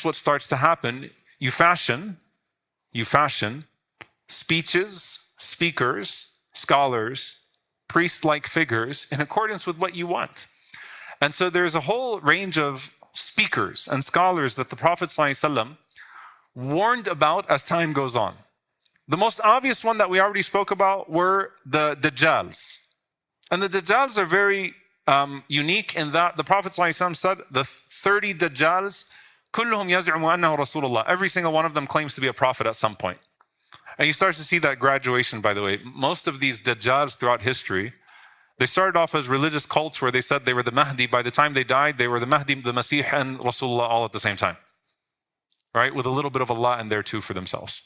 that's what starts to happen. You fashion speeches, speakers, scholars, priest-like figures in accordance with what you want. And so there's a whole range of speakers and scholars that the Prophet ﷺ warned about as time goes on. The most obvious one that we already spoke about were the Dajjals. And the Dajjals are very unique in that the Prophet ﷺ said the 30 Dajjals, كلهم يزعم أنه رسول الله. Every single one of them claims to be a prophet at some point. And you start to see that graduation, by the way. Most of these Dajjals throughout history, they started off as religious cults where they said they were the Mahdi. By the time they died, they were the Mahdi, the Masih, and Rasulullah all at the same time. Right? With a little bit of Allah in there too for themselves.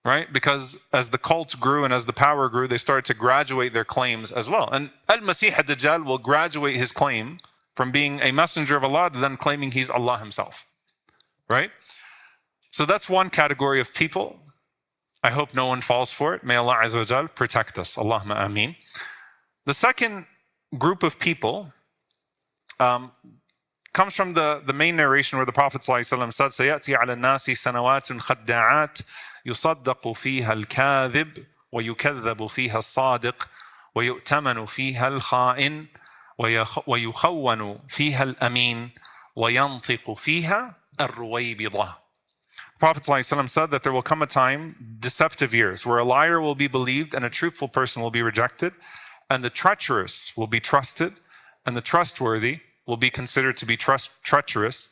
Right? Because as the cult grew and as the power grew, they started to graduate their claims as well. And Al-Masih ad-Dajjal will graduate his claim from being a messenger of Allah to then claiming he's Allah himself. Right? So that's one category of people. I hope no one falls for it. May Allah Azza wa Jal protect us. Allahumma ameen. The second group of people comes from the main narration where the Prophet ﷺ said, سَيَأْتِي عَلَى النَّاسِ سَنَوَاتٌ خَدَّعَاتٌ يُصَدَّقُ فِيهَا الْكَاذِبُ وَيُكَذَّبُ فِيهَا الصَّادِقُ وَيُؤْتَمَنُ فِيهَا الْخَائِنُ وَيُخَوَّنُ فِيهَا الْأَمِينُ وَيَنْطِقُ فِيهَا الرُّوَيْبِضَةُ. Prophet ﷺ said that there will come a time, deceptive years, where a liar will be believed and a truthful person will be rejected, and the treacherous will be trusted, and the trustworthy will be considered to be treacherous,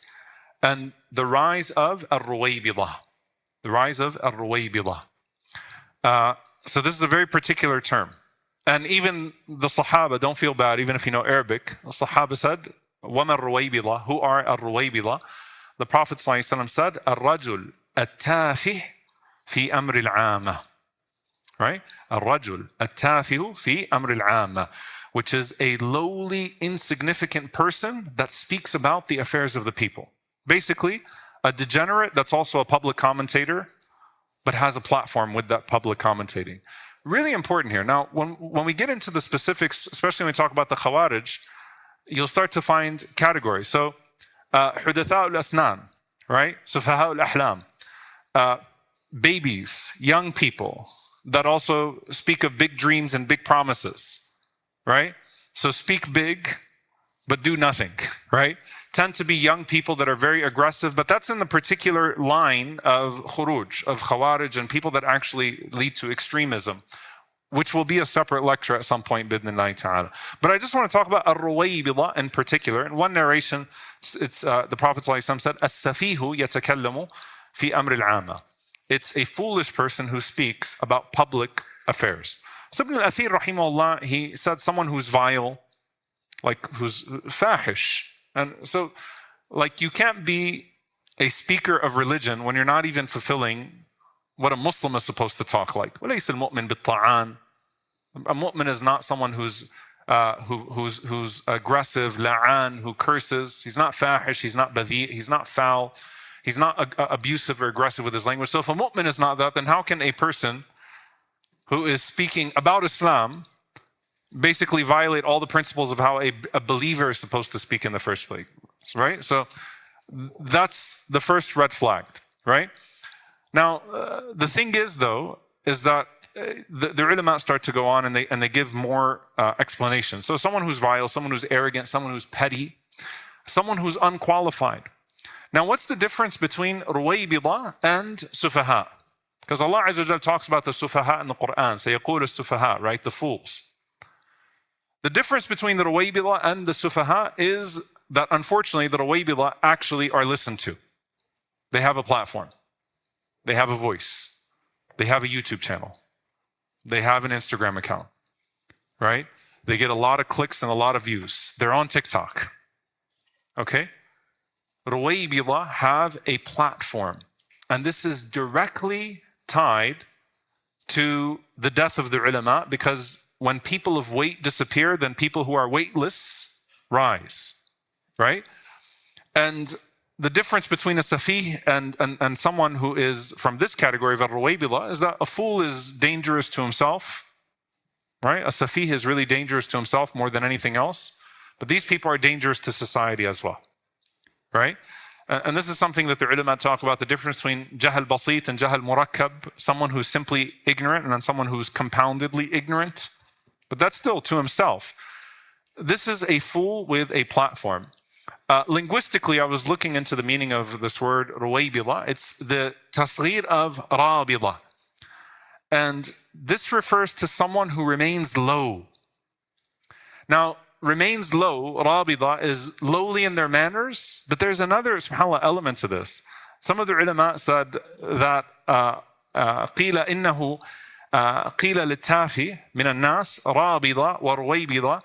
and the rise of al-Ruwaybidah. The rise of al-Ruwaybidah. So this is a very particular term. And even the Sahaba, don't feel bad, even if you know Arabic, the Sahaba said, وَمَا الرُّوَيْبِضَةُ? Who are al-Ruwaybidah? The Prophet ﷺ said, الرَّجُلُ التَّافِهُ فِي أَمْرِ الْعَامَةِ. Right? الرَّجُلُ التَّافِهُ فِي أَمْرِ الْعَامَةِ, which is a lowly, insignificant person that speaks about the affairs of the people. Basically, a degenerate that's also a public commentator, but has a platform with that public commentating. Really important here. Now, when we get into the specifics, especially when we talk about the Khawarij, you'll start to find categories. So, حدثاء الأسنان, right? سفهاء الأحلام, babies, young people that also speak of big dreams and big promises, right? So speak big, but do nothing, right? Tend to be young people that are very aggressive, but that's in the particular line of khuruj, of khawarij, and people that actually lead to extremism, which will be a separate lecture at some point, bidnillahi ta'ala. But I just want to talk about al-Ruwaybidah in particular. In one narration, it's the Prophet ﷺ said, "As-safihu yatakallamu fi amri al-'amma." It's a foolish person who speaks about public affairs. So Ibn al-Athir, rahimahullah, he said someone who's vile, like who's fahish. And so, like, you can't be a speaker of religion when you're not even fulfilling what a Muslim is supposed to talk like. وَلَيْسَ الْمُؤْمِنْ بِالطَّعَانِ. A mu'min is not someone who's aggressive, la'an, who curses. He's not fahish, he's not badhi, he's not foul, he's not abusive or aggressive with his language. So if a mu'min is not that, then how can a person who is speaking about Islam basically violate all the principles of how a believer is supposed to speak in the first place, right? So that's the first red flag, right? Now, the thing is, though, is that the ulama start to go on and they give more explanations. So someone who's vile, someone who's arrogant, someone who's petty, someone who's unqualified. Now, what's the difference between Ruwaybidah and Sufaha? Because Allah Azza wa Jal talks about the Sufaha in the Quran. سَيَقُولُ السُّفَهَاء, right? The fools. The difference between the Ruwaybidah and the Sufaha is that, unfortunately, the Ruwaybidah actually are listened to. They have a platform. They have a voice. They have a YouTube channel. They have an Instagram account, right? They get a lot of clicks and a lot of views. They're on TikTok, okay? Ruwaybidah have a platform, and this is directly tied to the death of the ulama, because when people of weight disappear, then people who are weightless rise, right? And the difference between a safih and someone who is from this category of al-Ruwaybidah is that a fool is dangerous to himself, right? A safih is really dangerous to himself more than anything else, but these people are dangerous to society as well, right? And this is something that the ulama talk about, the difference between jahl basit and jahl murakkab, someone who's simply ignorant and then someone who's compoundedly ignorant. But that's still to himself. This is a fool with a platform. Linguistically, I was looking into the meaning of this word ruwaybida. It's the tasghir of rabida. And this refers to someone who remains low. Now, remains low, rabida, is lowly in their manners, but there's another, subhanAllah, element to this. Some of the ulama said that قيل إنه قيل للتافه من الناس رابضة ورويبضة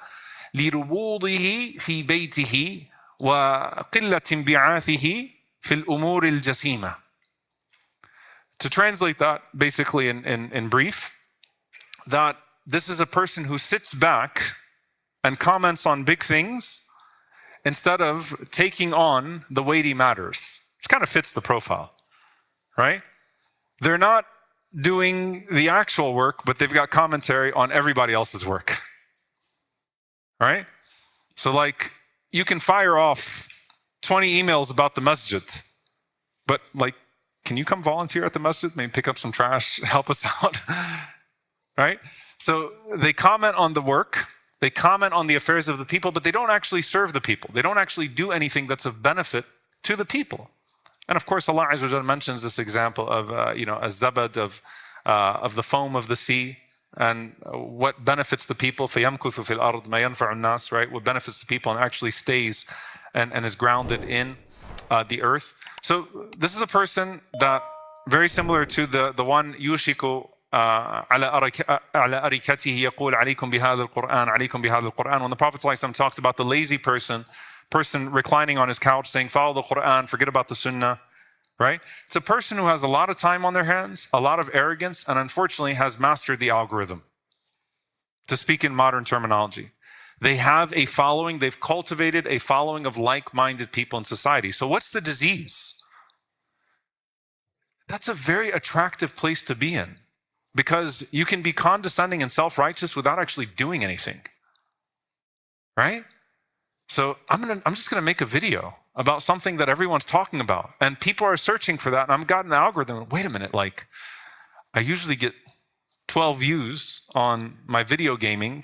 لربوضه في بيته وقلة انبعاثه في الأمور الجسيمة. To translate that basically in brief, that this is a person who sits back and comments on big things instead of taking on the weighty matters, which kind of fits the profile, right? They're not doing the actual work, but they've got commentary on everybody else's work, right? So like, you can fire off 20 emails about the masjid, but like, can you come volunteer at the masjid, maybe pick up some trash, help us out, right? So they comment on the work, they comment on the affairs of the people, but they don't actually serve the people. They don't actually do anything that's of benefit to the people. And of course, Allah Azza wa Jalla mentions this example of, az-zabad, of the foam of the sea, and what benefits the people, فَيَمْكُثُ فِي الْأَرْضِ مَا يَنْفَعُ النَّاسِ, right? What benefits the people and actually stays and is grounded in the earth. So this is a person that, very similar to the one, يُوشِكُ على أريكته يقول عليكم بهذا القرآن عليكم بهذا القرآن. When the Prophet ﷺ talked about the lazy person reclining on his couch saying, follow the Quran, forget about the Sunnah, right? It's a person who has a lot of time on their hands, a lot of arrogance, and unfortunately has mastered the algorithm. To speak in modern terminology, they have a following, they've cultivated a following of like-minded people in society. So what's the disease? That's a very attractive place to be in, because you can be condescending and self-righteous without actually doing anything, right? So I'm just gonna make a video about something that everyone's talking about, and people are searching for that, and I've gotten the algorithm. Wait a minute, like, I usually get 12 views on my video gaming.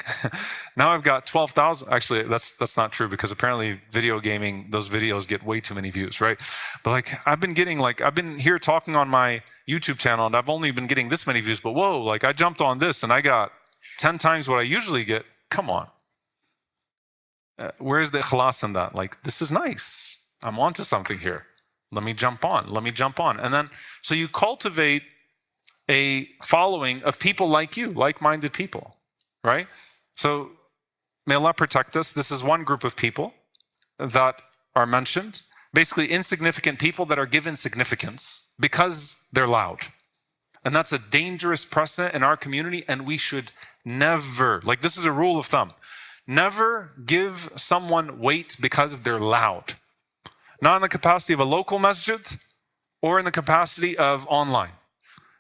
Now I've got 12,000. Actually, that's not true, because apparently video gaming, those videos get way too many views, right? But like, I've been here talking on my YouTube channel, and I've only been getting this many views, but whoa, like I jumped on this and I got 10 times what I usually get. Come on. Where's the ikhlas in that? Like, this is nice. I'm onto something here. Let me jump on. And then, so you cultivate a following of people like you, like-minded people, right? So may Allah protect us. This is one group of people that are mentioned. Basically, insignificant people that are given significance because they're loud. And that's a dangerous precedent in our community, and we should never, like, this is a rule of thumb, never give someone weight because they're loud. Not in the capacity of a local masjid or in the capacity of online.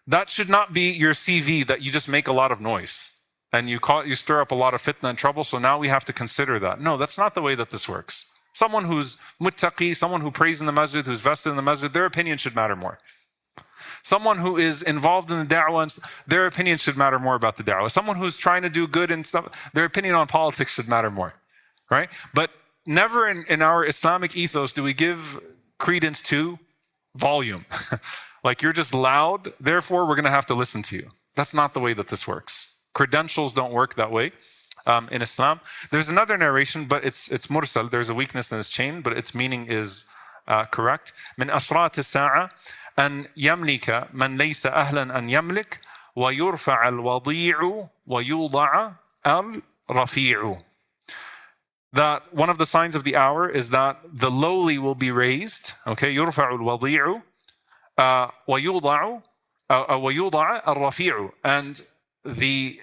That should not be your CV, that you just make a lot of noise and you stir up a lot of fitna and trouble, so now we have to consider that. No, that's not the way that this works. Someone who's muttaqi, someone who prays in the masjid, who's vested in the masjid, their opinion should matter more. Someone who is involved in the da'wah, their opinion should matter more about the da'wah. Someone who's trying to do good and stuff, their opinion on politics should matter more, right? But never in our Islamic ethos do we give credence to volume. Like, you're just loud, therefore we're going to have to listen to you. That's not the way that this works. Credentials don't work that way in Islam. There's another narration, but it's mursal. There's a weakness in its chain, but its meaning is correct. من أشراط الساعة أن يملك من ليس أهلا أن يملك ويرفع الوضيع ويوضع الرفيع. That one of the signs of the hour is that the lowly will be raised. Okay, يرفع الوضيع ويوضع الرفيع, and the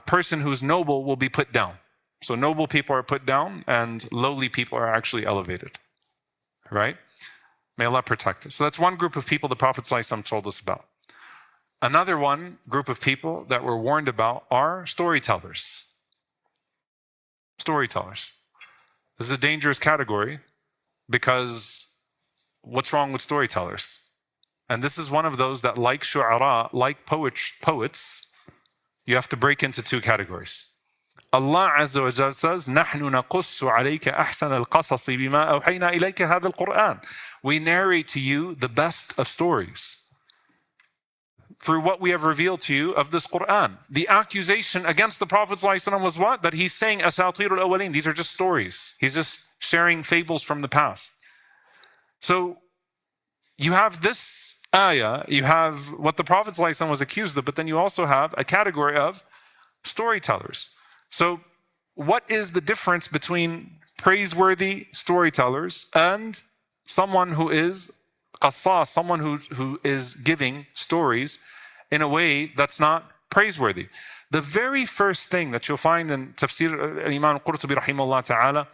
person who's noble will be put down. So noble people are put down and lowly people are actually elevated, right? May Allah protect us. So that's one group of people the Prophet ﷺ told us about. Another one group of people that we're warned about are storytellers. Storytellers. This is a dangerous category because what's wrong with storytellers? And this is one of those that, like shu'ara, like poets, you have to break into two categories. Allah Azza wa Jal says, نَحْنُ نَقُصُّ عَلَيْكَ أَحْسَنَ الْقَصَصِ بِمَا أَوْحَيْنَا إِلَيْكَ هَذَا الْقُرْآنِ. We narrate to you the best of stories through what we have revealed to you of this Qur'an. The accusation against the Prophet ﷺ was what? That he's saying أَسَاطِيرُ الْأَوَّلِينَ. These are just stories. He's just sharing fables from the past. So you have this ayah, you have what the Prophet ﷺ was accused of, but then you also have a category of storytellers. So what is the difference between praiseworthy storytellers and someone who is qassas, someone who is giving stories in a way that's not praiseworthy? The very first thing that you'll find in Tafsir Iman al-Qurtubi rahimahullah ta'ala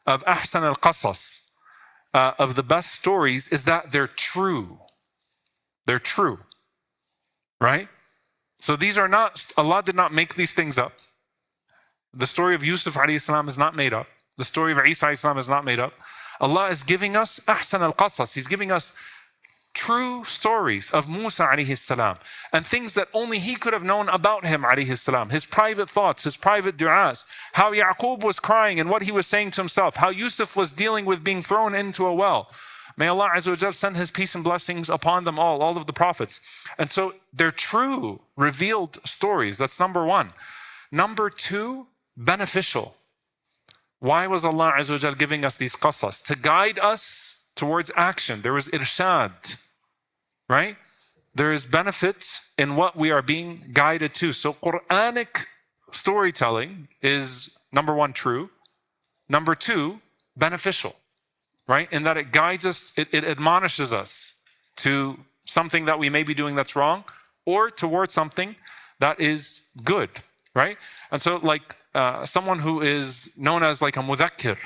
of ahsan al-qasas, of the best stories, is that they're true. They're true, right? So these are not, Allah did not make these things up. The story of Yusuf alayhi salam is not made up. The story of Isa alayhi salam is not made up. Allah is giving us ahsan al-qasas. He's giving us true stories of Musa alayhi salam and things that only he could have known about him alayhi salam. His private thoughts, his private du'as, how Yaqub was crying and what he was saying to himself, how Yusuf was dealing with being thrown into a well. May Allah Azza wa Jal send His peace and blessings upon them all of the prophets. And so they're true, revealed stories. That's number one. Number two, beneficial. Why was Allah Azza wa Jal giving us these qasas? To guide us towards action. There is irshad, right? There is benefit in what we are being guided to. So Quranic storytelling is, number one, true. Number two, beneficial, right? In that it guides us, it admonishes us to something that we may be doing that's wrong, or towards something that is good, right? And so like someone who is known as like a mudhakkir,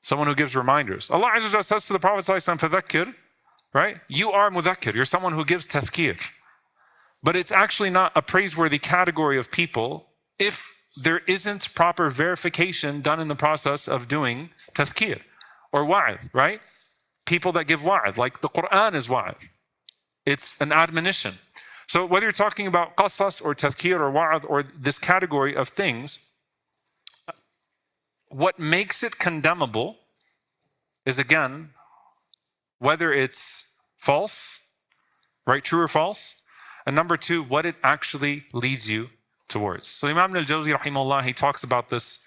someone who gives reminders. Allah Azza wa Jalla says to the Prophet ﷺ, فَذَكِّرْ, right? You are mudhakkir, you're someone who gives tazkir. But it's actually not a praiseworthy category of people if there isn't proper verification done in the process of doing tazkir or wa'ad, right? People that give wa'ad, like the Quran is wa'ad. It's an admonition. So whether you're talking about qasas or tazkir or wa'ad or this category of things, what makes it condemnable is, again, whether it's false, right, true or false, and number two, what it actually leads you towards. So Imam al-Jawzi rahimahullah, he talks about this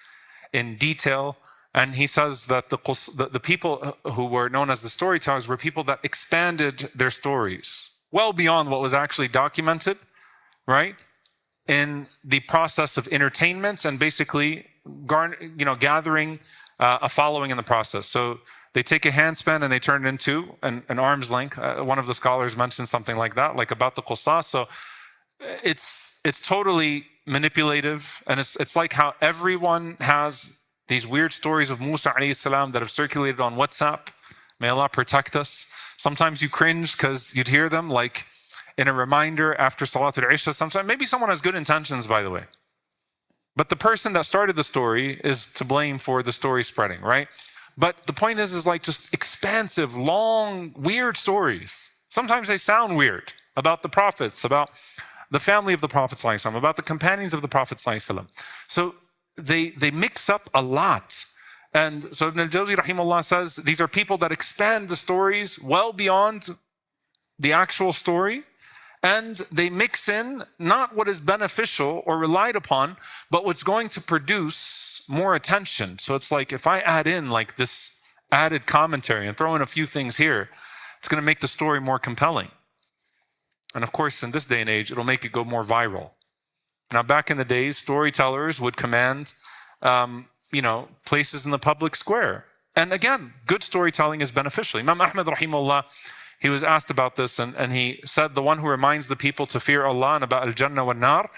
in detail, and he says that the people who were known as the storytellers were people that expanded their stories well beyond what was actually documented, right, in the process of entertainment and basically gathering a following in the process. So they take a handspan and they turn it into an arm's length. One of the scholars mentioned something like that, like about the qasas. So it's totally manipulative, and it's like how everyone has these weird stories of Musa alayhi salam that have circulated on WhatsApp. May Allah protect us. Sometimes you cringe because you'd hear them like in a reminder after Salat al-Isha. Sometimes maybe someone has good intentions, by the way, but the person that started the story is to blame for the story spreading, right? But the point is like just expansive, long, weird stories. Sometimes they sound weird about the prophets, about the family of the Prophet ﷺ, about the companions of the Prophet ﷺ. So they mix up a lot. And so Ibn al-Jawzi rahimahullah says these are people that expand the stories well beyond the actual story, and they mix in not what is beneficial or relied upon, but what's going to produce more attention. So it's like if I add in like this added commentary and throw in a few things here, it's going to make the story more compelling. And of course, in this day and age, it'll make it go more viral. Now, back in the days, storytellers would command places in the public square. And again, good storytelling is beneficial. Imam Ahmad rahimahullah, he was asked about this, and he said, the one who reminds the people to fear Allah and about al-Jannah wa nar,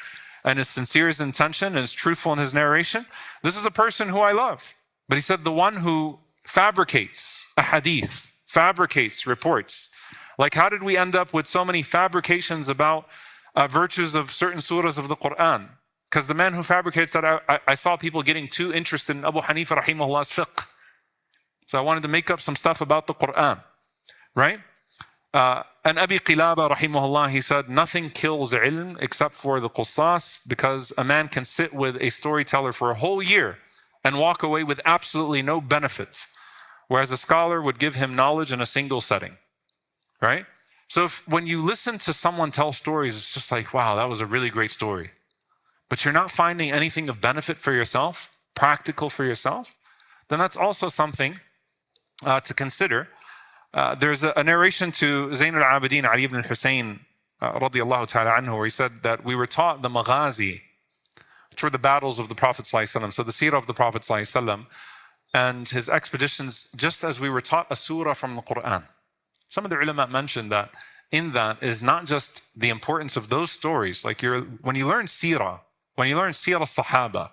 and is sincere in his intention and is truthful in his narration, this is a person who I love. But he said, the one who fabricates a hadith, fabricates reports. Like, how did we end up with so many fabrications about virtues of certain surahs of the Quran? Because the man who fabricates that, I saw people getting too interested in Abu Hanifa rahimahullah's fiqh. So I wanted to make up some stuff about the Quran. right? And Abi Qilaba, rahimahullah, he said, nothing kills ilm except for the qusas, because a man can sit with a storyteller for a whole year and walk away with absolutely no benefits, whereas a scholar would give him knowledge in a single setting, right? So when you listen to someone tell stories, it's just like, wow, that was a really great story. But you're not finding anything of benefit for yourself, practical for yourself, then that's also something to consider. There's a narration to Zayn al-Abidin, Ali ibn al-Hussein, radiyallahu ta'ala anhu, where he said that we were taught the maghazi, which were the battles of the Prophet ﷺ. So the seerah of the Prophet ﷺ and his expeditions, just as we were taught a surah from the Quran. Some of the ulama mentioned that in that is not just the importance of those stories. Like when you learn seerah, when you learn seerah al-Sahaba,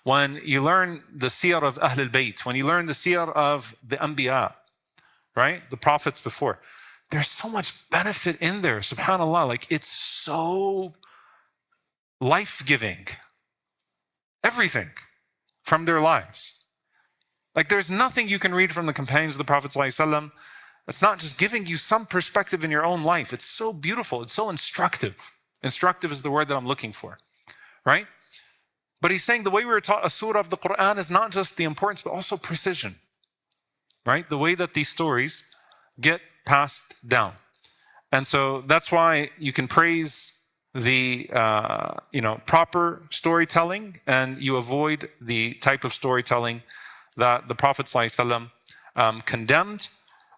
when you learn the seerah of Ahl al-Bayt, when you learn the seerah of the Anbiya, right? The prophets before. There's so much benefit in there, subhanAllah. Like it's so life-giving. Everything from their lives. Like there's nothing you can read from the companions of the Prophet ﷺ. It's not just giving you some perspective in your own life. It's so beautiful. It's so instructive. Instructive is the word that I'm looking for, right? But he's saying the way we were taught a surah of the Quran is not just the importance, but also precision, right? The way that these stories get passed down. And so that's why you can praise the proper storytelling, and you avoid the type of storytelling that the Prophet ﷺ condemned.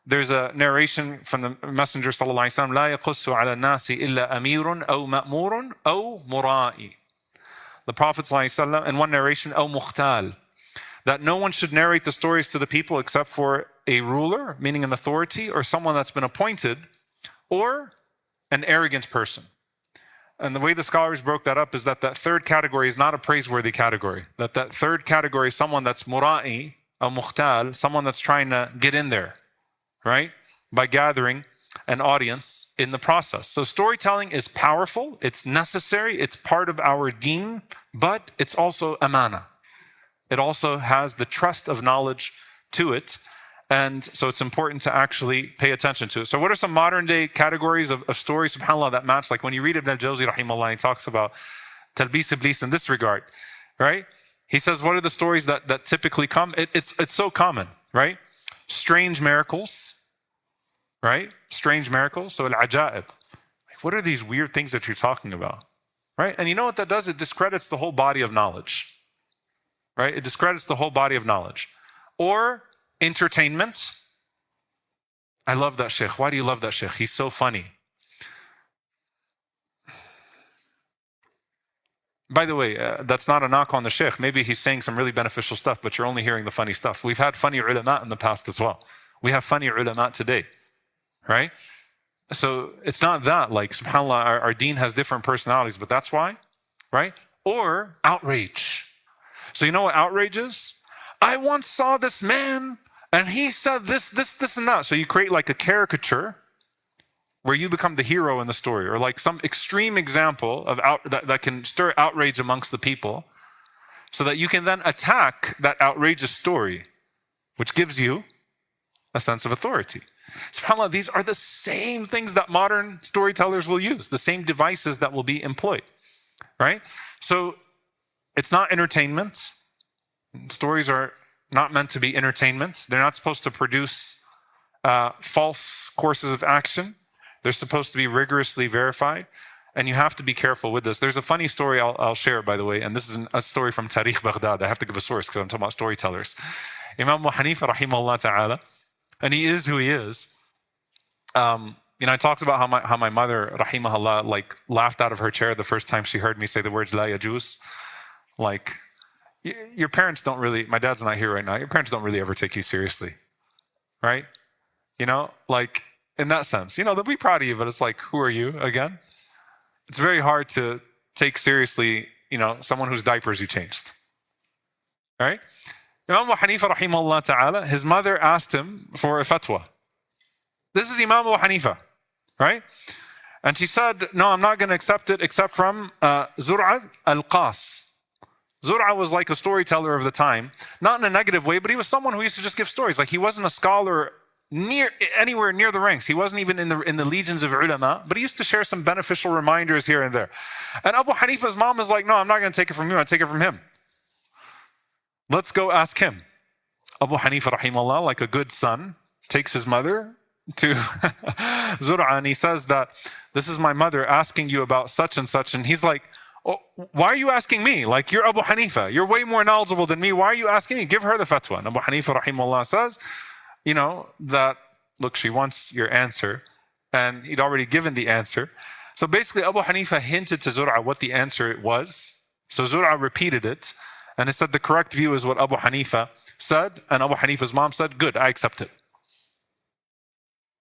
There's a narration from the Messenger ﷺ, لا يقص على الناس إلا أمير أو مأمور أو مرائي. The Prophet ﷺ, in one narration, أو مختال, that no one should narrate the stories to the people except for a ruler, meaning an authority, or someone that's been appointed, or an arrogant person. And the way the scholars broke that up is that that third category is not a praiseworthy category. That third category is someone that's mura'i, or mukhtal, someone that's trying to get in there, right? By gathering an audience in the process. So storytelling is powerful, it's necessary, it's part of our deen, but it's also amana. It also has the trust of knowledge to it. And so it's important to actually pay attention to it. So what are some modern day categories of stories, subhanAllah, that match? Like when you read Ibn al-Jawzi, rahimahullah, he talks about talbis iblis in this regard, right? He says, what are the stories that typically come? It's so common, right? Strange miracles, right? Strange miracles. So al-ajaib. Like, what are these weird things that you're talking about, right? And you know what that does? It discredits the whole body of knowledge, right? It discredits the whole body of knowledge. Or entertainment. I love that sheikh. Why do you love that sheikh? He's so funny. By the way, that's not a knock on the sheikh. Maybe he's saying some really beneficial stuff, but you're only hearing the funny stuff. We've had funny ulama in the past as well. We have funny ulama today, right? So it's not that, like, subhanAllah, our deen has different personalities, but that's why, right? Or outrage. So you know what outrage is? I once saw this man and he said this, and that. So you create like a caricature where you become the hero in the story, or like some extreme example of that can stir outrage amongst the people, so that you can then attack that outrageous story, which gives you a sense of authority. SubhanAllah, these are the same things that modern storytellers will use, the same devices that will be employed, right? So it's not entertainment. Stories are not meant to be entertainment. They're not supposed to produce false courses of action. They're supposed to be rigorously verified. And you have to be careful with this. There's a funny story I'll share, by the way, and this is a story from Tarikh Baghdad. I have to give a source because I'm talking about storytellers. Imam Abu Hanifa, rahimahullah ta'ala, and he is who he is. I talked about how my mother, rahimahullah, like laughed out of her chair the first time she heard me say the words la yajuz. Like, your parents don't really, my dad's not here right now, your parents don't really ever take you seriously, right? Like in that sense, they'll be proud of you, but it's like, who are you again? It's very hard to take seriously, someone whose diapers you changed, right? Imam Abu Hanifa, rahimahullah ta'ala, his mother asked him for a fatwa. This is Imam Abu Hanifa, right? And she said, no, I'm not going to accept it except from Zur'a al-Qas. Zur'a was like a storyteller of the time, not in a negative way, but he was someone who used to just give stories. Like he wasn't a scholar anywhere near the ranks. He wasn't even in the legions of ulama, but he used to share some beneficial reminders here and there. And Abu Hanifa's mom is like, no, I'm not going to take it from you, I'll take it from him. Let's go ask him. Abu Hanifa rahimahullah, like a good son, takes his mother to Zur'a, and he says that this is my mother asking you about such and such, and he's like, oh, why are you asking me? Like, you're Abu Hanifa, you're way more knowledgeable than me, why are you asking me? Give her the fatwa. And Abu Hanifa rahimahullah says, you know, that, look, she wants your answer, and he'd already given the answer. So basically Abu Hanifa hinted to Zur'a what the answer was. So Zur'a repeated it, and it said the correct view is what Abu Hanifa said, and Abu Hanifa's mom said, good, I accept it.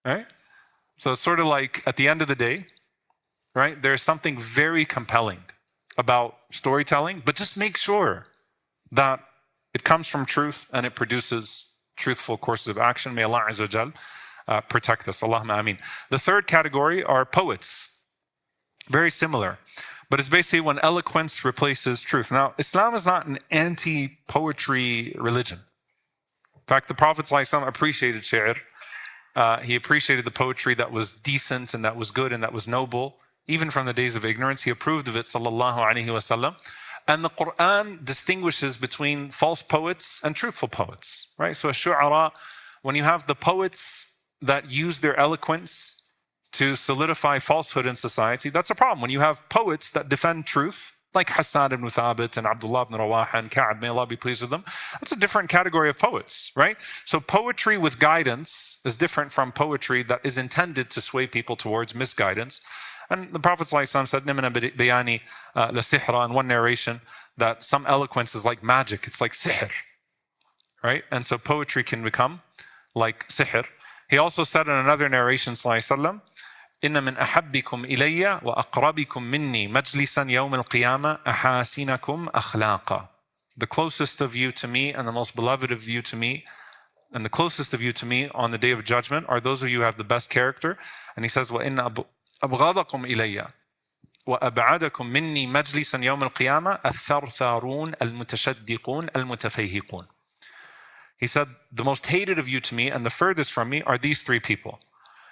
Right? So it's sort of like, at the end of the day, right, there's something very compelling about storytelling, but just make sure that it comes from truth and it produces truthful courses of action. May Allah Azza wa Jal protect us. Allahumma ameen. The third category are poets. Very similar, but it's basically when eloquence replaces truth. Now, Islam is not an anti-poetry religion. In fact, the Prophet ﷺ appreciated shi'r. He appreciated the poetry that was decent and that was good and that was noble, even from the days of ignorance. He approved of it, sallallahu alaihi wasallam. And the Quran distinguishes between false poets and truthful poets, right? So ash-shu'ara, when you have the poets that use their eloquence to solidify falsehood in society, that's a problem. When you have poets that defend truth, like Hassan ibn Thabit and Abdullah ibn Rawaha and Ka'ab, may Allah be pleased with them, that's a different category of poets, right? So poetry with guidance is different from poetry that is intended to sway people towards misguidance. And the Prophet ﷺ said, "Nimna bayani la sihra," in one narration, that some eloquence is like magic, it's like sihr, right? And so poetry can become like sihr. He also said in another narration, ﷺ, "Inna min ahabbikum ilayya wa aqrabikum minni majlisan yawm al-qiyamah ahasinakum akhlaqa." The closest of you to me and the most beloved of you to me, and the closest of you to me on the day of judgment are those of you who have the best character. And he says, "Wa inna أبغضكم إلي وأبعدكم مني مجلسا يوم القيامة الثرثارون المتشدقون المتفيهقون." He said, the most hated of you to me and the furthest from me are these three people.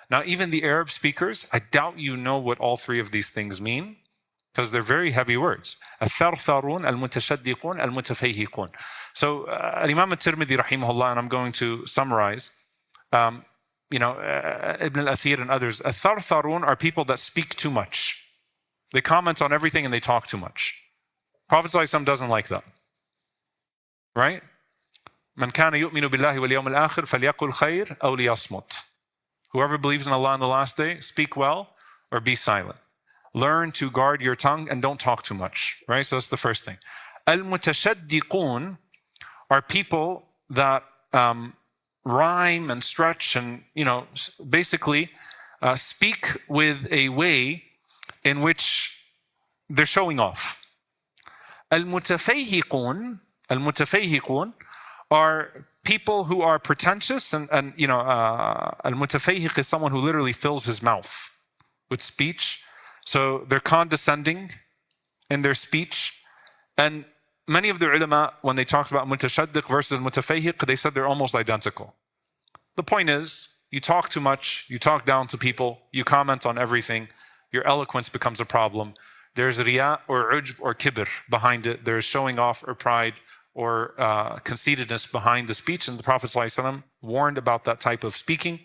Now, even the Arab speakers, I doubt you know what all three of these things mean, because they're very heavy words. الثرثارون المتشدقون المتفيهقون. So, Imam al-Tirmidhi rahimahullah, and I'm going to summarize, Ibn al-Athir and others, al-Thartharun are people that speak too much. They comment on everything and they talk too much. Prophet ﷺ doesn't like that. Right? Man kana yu'minu billahi wal yawm al-akhir falyaqul khayr aw liyasmut. Whoever believes in Allah on the last day, speak well or be silent. Learn to guard your tongue and don't talk too much. Right? So that's the first thing. Al-mutashaddiqun are people that rhyme and stretch and, basically speak with a way in which they're showing off. Al-mutafayhiqun are people who are pretentious and al-mutafayhiq is someone who literally fills his mouth with speech. So they're condescending in their speech. And many of the ulama, when they talked about mutashaddiq versus mutafayhiq, they said they're almost identical. The point is, you talk too much, you talk down to people, you comment on everything, your eloquence becomes a problem. There's riya or ujb or kibr behind it. There's showing off or pride or conceitedness behind the speech. And the Prophet ﷺ warned about that type of speaking.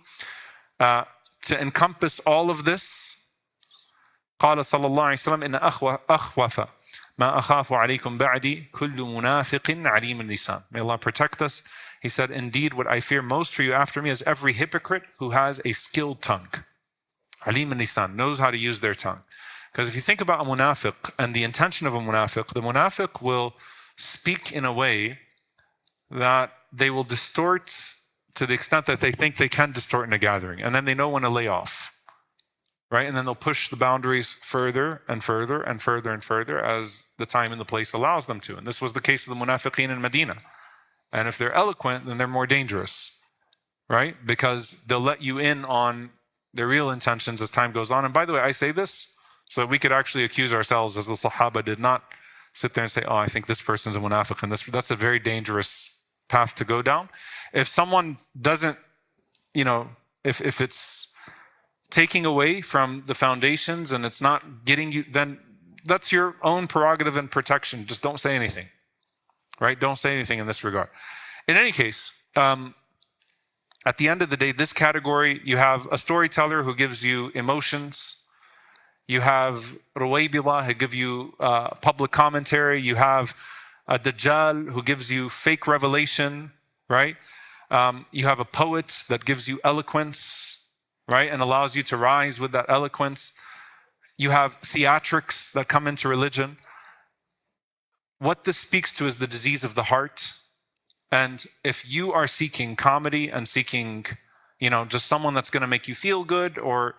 To encompass all of this, قال صلى الله عليه وسلم إن أخوف ما أخاف عليكم بعدي كل منافق عليم اللسان. May Allah protect us. He said, indeed, what I fear most for you after me is every hypocrite who has a skilled tongue. Alim al-lisan, knows how to use their tongue. Because if you think about a munafiq and the intention of a munafiq, the munafiq will speak in a way that they will distort to the extent that they think they can distort in a gathering. And then they know when to lay off. Right? And then they'll push the boundaries further and further and further and further as the time and the place allows them to. And this was the case of the munafiqeen in Medina. And if they're eloquent, then they're more dangerous, right? Because they'll let you in on their real intentions as time goes on. And by the way, I say this so that we could actually accuse ourselves, as the Sahaba did not sit there and say, oh, I think this person's a munafiq, and that's a very dangerous path to go down. If someone doesn't if it's taking away from the foundations and it's not getting you, then that's your own prerogative and protection. Just don't say anything, right? Don't say anything in this regard. In any case, at the end of the day, this category, you have a storyteller who gives you emotions. You have Ruwaybila who give you public commentary. You have a Dajjal who gives you fake revelation, right? You have a poet that gives you eloquence, right? And allows you to rise with that eloquence. You have theatrics that come into religion. What this speaks to is the disease of the heart. And if you are seeking comedy and seeking, just someone that's going to make you feel good, or